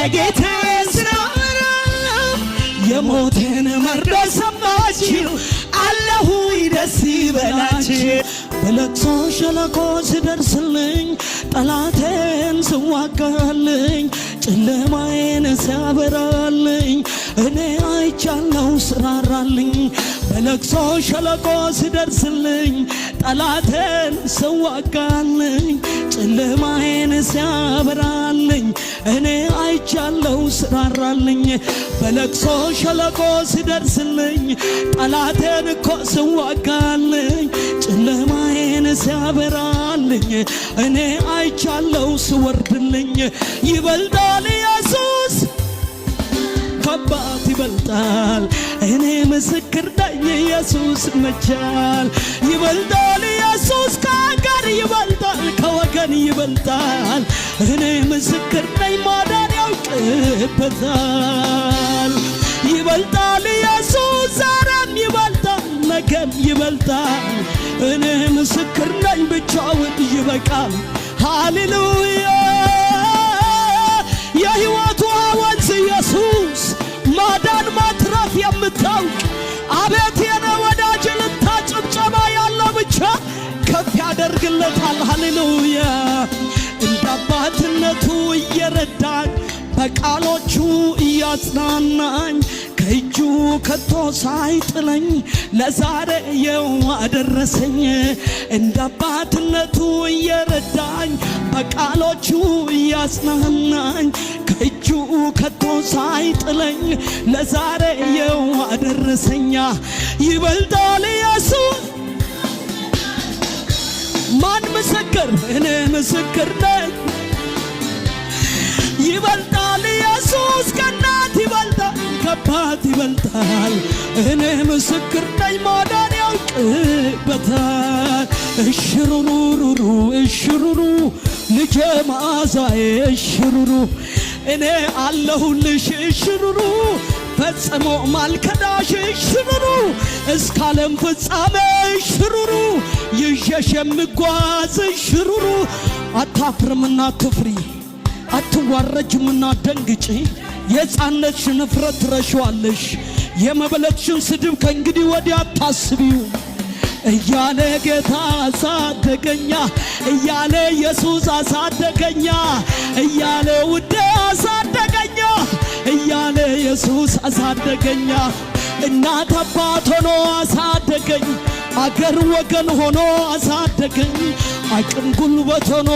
የጌታዬን ሥራ የሞቴን መርዶ ሰማችሁ አለሁኝ ደስ ይበላችሁ በለቅሶ ሸለቆ ስደርስልኝ ጠላቴን ስዋጋልኝ ጨለማዬን ሲያበራልኝ እኔ አይቻለሁ ስራራልኝ በለቅሶ ሸለቆ ስደርስልኝ ጠላቴን ስዋጋልኝ ጨለማዬን ሲያበራልኝ እኔ አይቻለሁ ስራራልኝ በለቅሶ ሸለቆ ስደርስልኝ ጠላቴን እኮ ስዋጋልኝ ጨለማዬን ሲያበራልኝ እኔ አይቻለሁ ስወርድልኝ ይበልጣል ኢየሱስ ከአባት ይበልጣል እኔ ምስክር ነኝ ኢየሱስ መቻል ይበልጣል ኢየሱስ ከአገር ይበልጣል ከወገን ይበልጣል እኔ ምስክር ነኝ ማዳን ያውቅበታል ይበልጣል ኢየሱስ ዛሬም ይበልጣል ነገም ይበልጣል እኔ ምስክር ነኝ ብቻውን ይበቃል ሃሌሉያ የሕይወቱ ወንዝ ኢየሱስ ማዳን ማትረፍ የምታውቅ አቤት የኔ ወዳጅ ልታ ጭብጨባ ያለው ብቻ ከፍ ያደርግለታል ሃሌሉያ እንደ አባትነቱ እየረዳኝ በቃሎቹ እያጽናናኝ ከእጁ ከቶ ሳይጥለኝ ለዛሬ የው አደረሰኝ እንደ አባትነቱ እየረዳኝ በቃሎቹ እያጽናናኝ ከእጁ ከቶ ሳይጥለኝ ለዛሬ የው አደረሰኛ ይበልጣል ኢየሱስ ማን ምስክር እኔ ምስክር ነኝ ይበልጣል ኢየሱስ ከእናት ይበልጣል ከአባት ይበልጣል እኔ ምስክር ነኝ ማዳን ያውቅበታል እሽሩሩሩሩ እሽሩሩ ልጄ መዓዛዬ እሽሩሩ እኔ አለሁልሽ እሽሩሩ ፈጽሞ ማልከዳሽ እሽሩሩ እስከ ዓለም ፍጻሜ እሽሩሩ ይዤሽ የምጓዝ እሽሩሩ አታፍርምና አትፍሪ አትዋረጅምና ደንግጪ የሕፃንነትሽን እፍረት ትረሺዋለሽ የመበለትሽን ስድብ ከእንግዲህ ወዲያ አታስቢው እያለ ጌታ አሳደገኛ እያለ ኢየሱስ አሳደገኛ እያለ ውዴ አሳደገኛ እያለ ኢየሱስ አሳደገኛ እናት አባት ሆኖ አሳደገኝ አገር ወገን ሆኖ አሳደገኝ አቅም ጉልበት ሆኖ